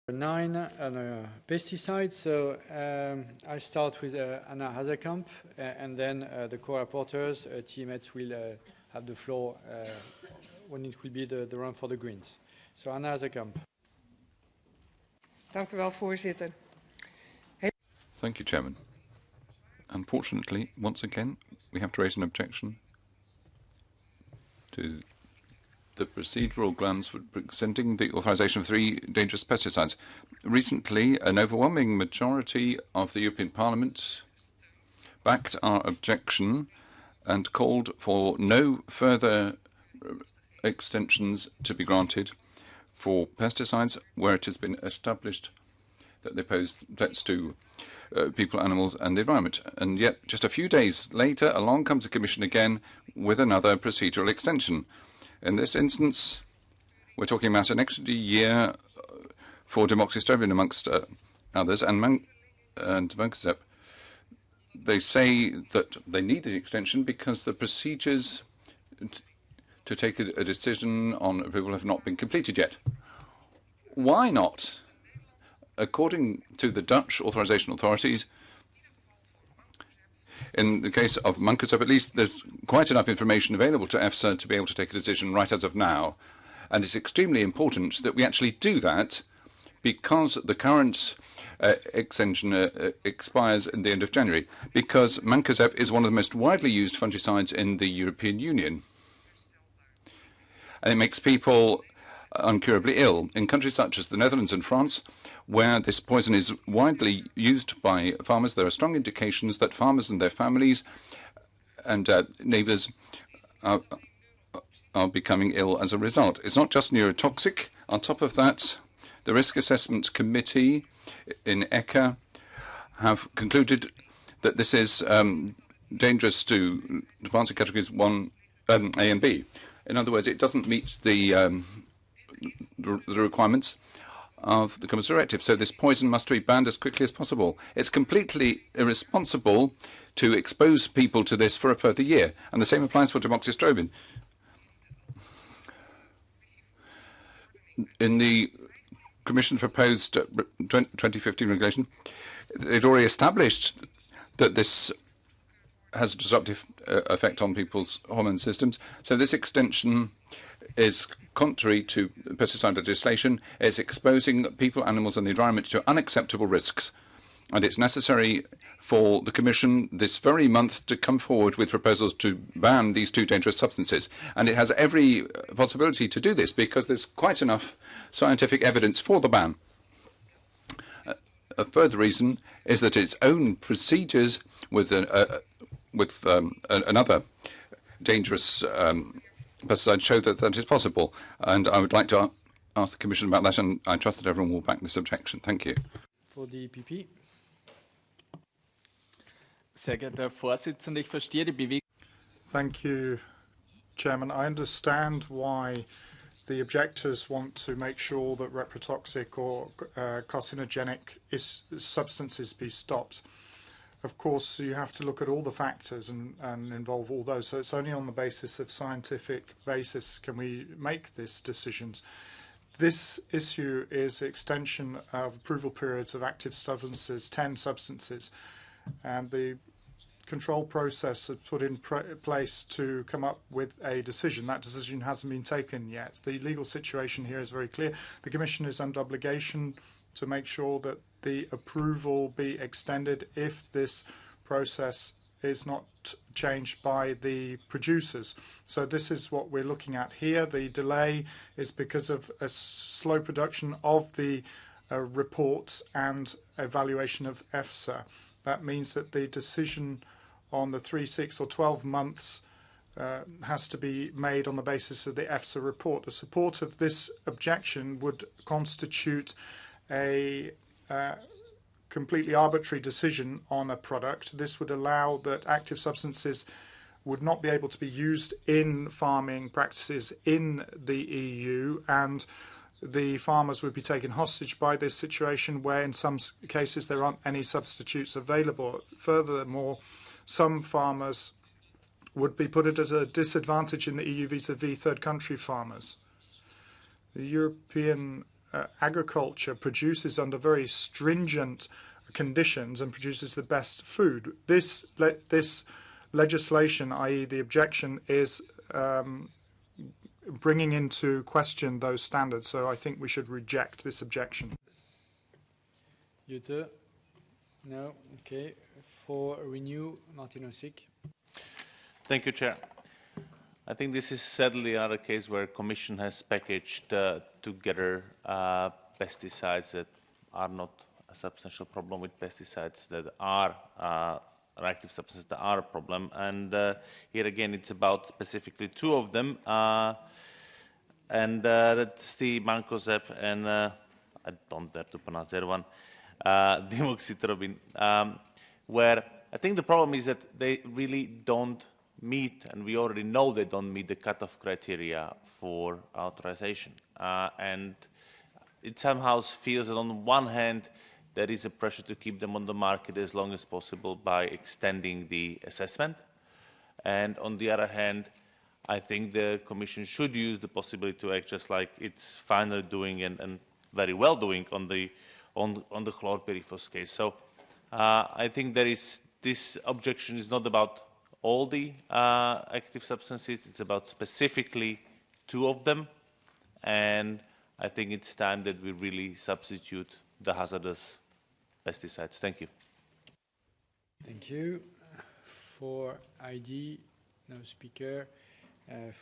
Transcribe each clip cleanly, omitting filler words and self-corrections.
9 pesticides. So I start with Anna Hazekamp, and then the co-rapporteurs, teammates will have the floor when it will be the round for the Greens. So Anna Hazekamp. Dank u wel, voorzitter. Thank you, Chairman. Unfortunately, once again, we have to raise an objection to the procedural grounds for presenting the authorization of 3 dangerous pesticides. Recently, an overwhelming majority of the European Parliament backed our objection and called for no further extensions to be granted for pesticides where it has been established that they pose threats to people, animals and the environment. And yet, just a few days later, along comes the Commission again with another procedural extension. In this instance, we're talking about an extra year for demoxystrobin amongst others, and Mancozeb. They say that they need the extension because the procedures to take a decision on approval have not been completed yet. Why not? According to the Dutch authorization authorities, in the case of Mancozeb, at least there's quite enough information available to EFSA to be able to take a decision right as of now. And it's extremely important that we actually do that because the current extension expires at the end of January, because Mancozeb is one of the most widely used fungicides in the European Union. And it makes people incurably ill. In countries such as the Netherlands and France, where this poison is widely used by farmers, there are strong indications that farmers and their families and neighbours are becoming ill as a result. It's not just neurotoxic. On top of that, the Risk Assessment Committee in ECHA have concluded that this is dangerous to advancing categories 1, A and B. In other words, it doesn't meet the requirements of the Commons Directive, so this poison must be banned as quickly as possible. It's completely irresponsible to expose people to this for a further year, and the same applies for demoxystrobin. In the Commission proposed 2015 regulation, it already established that this has a disruptive effect on people's hormone systems, so this extension is contrary to pesticide legislation. It's exposing people, animals and the environment to unacceptable risks. And it's necessary for the Commission this very month to come forward with proposals to ban these 2 dangerous substances. And it has every possibility to do this because there's quite enough scientific evidence for the ban. A further reason is that its own procedures with another dangerous pesticide show that that is possible, and I would like to ask the Commission about that, and I trust that everyone will back this objection. Thank you. For the EPP. Sehr geehrter Herr Vorsitzender, ich verstehe die Bewegung. Thank you, Chairman. I understand why the objectors want to make sure that reprotoxic or carcinogenic substances be stopped. Of course, you have to look at all the factors and involve all those. So it's only on the basis of scientific basis can we make these decisions. This issue is extension of approval periods of active substances, 10 substances, and the control process is put in place to come up with a decision. That decision hasn't been taken yet. The legal situation here is very clear. The Commission is under obligation to make sure that the approval be extended if this process is not changed by the producers. So this is what we're looking at here. The delay is because of a slow production of the reports and evaluation of EFSA. That means that the decision on the 3, 6 or 12 months has to be made on the basis of the EFSA report. The support of this objection would constitute a completely arbitrary decision on a product. This would allow that active substances would not be able to be used in farming practices in the EU, and the farmers would be taken hostage by this situation where in some cases there aren't any substitutes available. Furthermore, some farmers would be put at a disadvantage in the EU vis-à-vis third country farmers. The European agriculture produces under very stringent conditions and produces the best food. This legislation, i.e. the objection, is bringing into question those standards. So I think we should reject this objection. Jutta? No? Okay. For Renew, Martin Osik. Thank you, Chair. I think this is sadly another case where Commission has packaged together pesticides that are not a substantial problem with pesticides that are active substances that are a problem. And here again, it's about specifically two of them, and that's the mancozeb and I don't dare to pronounce that one, demoxystrobin, where I think the problem is that they really don't meet, and we already know they don't meet the cutoff criteria for authorization. And it somehow feels that on one hand, there is a pressure to keep them on the market as long as possible by extending the assessment. And on the other hand, I think the Commission should use the possibility to act just like it's finally doing and very well doing on the chlorpyrifos case. So I think there is, this objection is not about all the active substances, it's about specifically two of them. And I think it's time that we really substitute the hazardous pesticides. Thank you. Thank you. For ID, no speaker.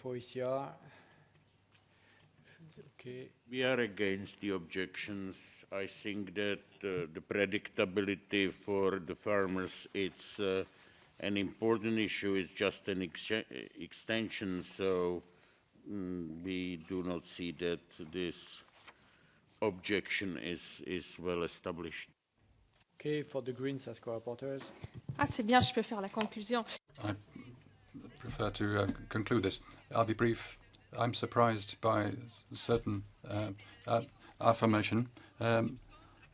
For ECR. Okay. We are against the objections. I think that the predictability for the farmers, it's an important issue. It's just an extension, so we do not see that this objection is well established. Okay, for the Greens as co-rapporteurs. Ah, c'est bien, je peux faire la conclusion. I prefer to conclude this. I'll be brief. I'm surprised by certain affirmation.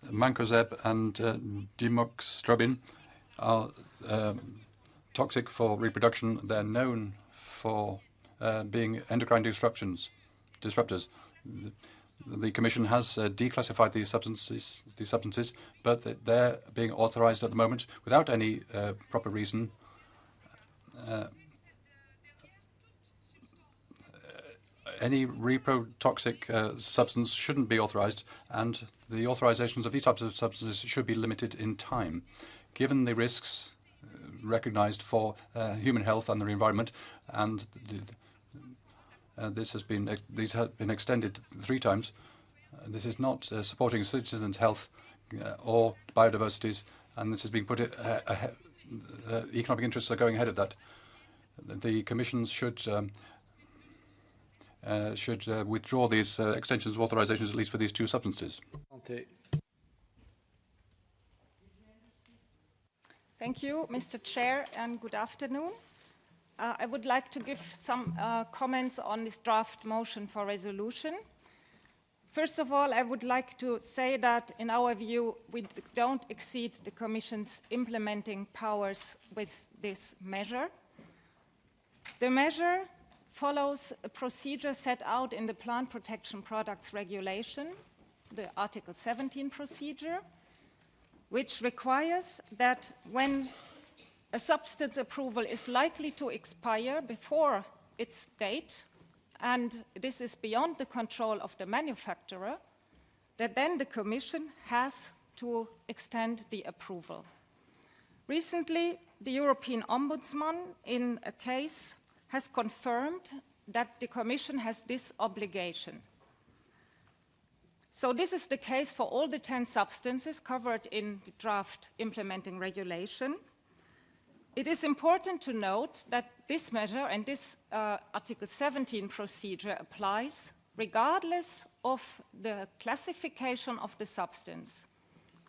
Mancozeb and demoxystrobin are toxic for reproduction. They're known for being endocrine disruptors. The Commission has declassified these substances, but they're being authorized at the moment without any proper reason. Any reprotoxic substance shouldn't be authorized, and the authorizations of these types of substances should be limited in time. Given the risks recognized for human health and the environment, and these have been extended 3 times. This is not supporting citizens' health or biodiversities, and this is being put economic interests are going ahead of that. The Commission should withdraw these extensions of authorizations, at least for these 2 substances. Thank you, Mr. Chair, and good afternoon. I would like to give some comments on this draft motion for resolution. First of all, I would like to say that, in our view, we don't exceed the Commission's implementing powers with this measure. The measure follows a procedure set out in the Plant Protection Products Regulation, the Article 17 procedure, which requires that when a substance approval is likely to expire before its date, and this is beyond the control of the manufacturer, that then the Commission has to extend the approval. Recently, the European Ombudsman, in a case, has confirmed that the Commission has this obligation. So this is the case for all the 10 substances covered in the draft implementing regulation. It is important to note that this measure and this Article 17 procedure applies regardless of the classification of the substance.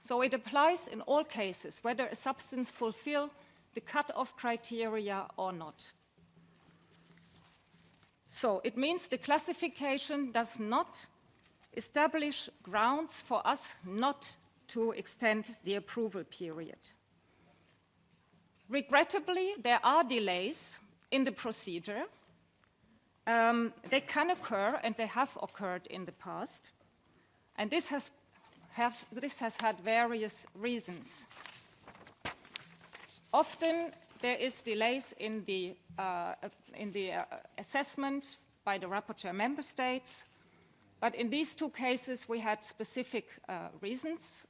So it applies in all cases, whether a substance fulfills the cut-off criteria or not. So it means the classification does not establish grounds for us not to extend the approval period. Regrettably, there are delays in the procedure. They can occur, and they have occurred in the past. And this has had various reasons. Often there is delays in the assessment by the rapporteur member states, but in these two cases we had specific reasons.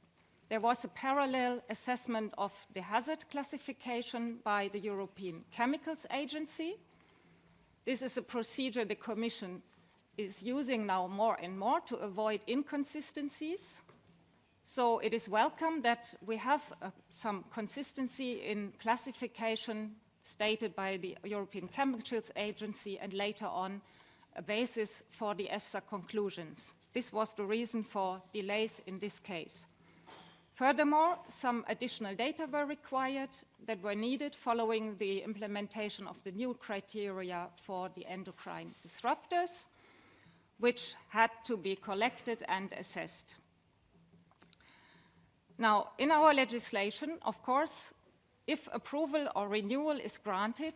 There was a parallel assessment of the hazard classification by the European Chemicals Agency. This is a procedure the Commission is using now more and more to avoid inconsistencies. So it is welcome that we have some consistency in classification stated by the European Chemicals Agency and later on a basis for the EFSA conclusions. This was the reason for delays in this case. Furthermore, some additional data were required that were needed following the implementation of the new criteria for the endocrine disruptors, which had to be collected and assessed. Now, in our legislation, of course, if approval or renewal is granted,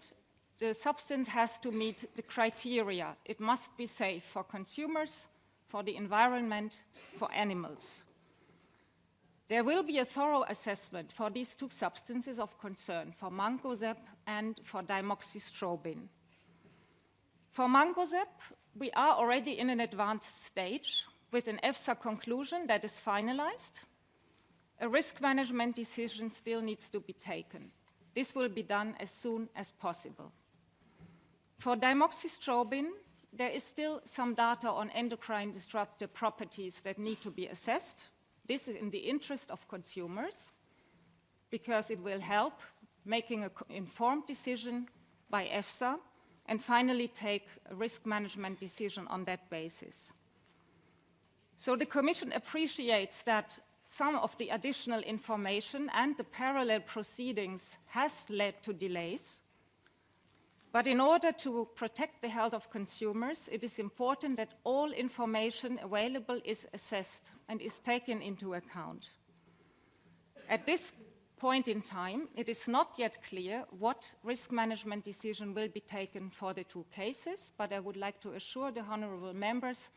the substance has to meet the criteria. It must be safe for consumers, for the environment, for animals. There will be a thorough assessment for these two substances of concern, for mancozeb and for dimoxystrobin. For mancozeb, we are already in an advanced stage with an EFSA conclusion that is finalized. A risk management decision still needs to be taken. This will be done as soon as possible. For dimoxystrobin, there is still some data on endocrine disruptor properties that need to be assessed. This is in the interest of consumers because it will help making an informed decision by EFSA and finally take a risk management decision on that basis. So the Commission appreciates that some of the additional information and the parallel proceedings has led to delays. But in order to protect the health of consumers, it is important that all information available is assessed and is taken into account. At this point in time, it is not yet clear what risk management decision will be taken for the two cases, but I would like to assure the honourable members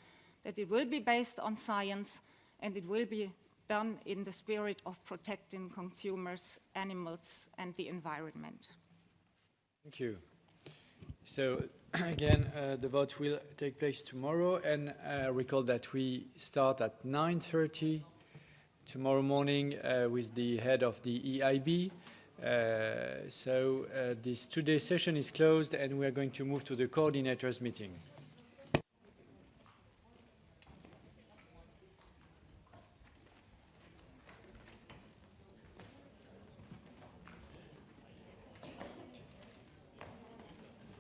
that it will be based on science and it will be done in the spirit of protecting consumers, animals, and the environment. Thank you. So again, the vote will take place tomorrow, and recall that we start at 9:30 tomorrow morning with the head of the EIB. This today's session is closed, and we are going to move to the coordinators meeting.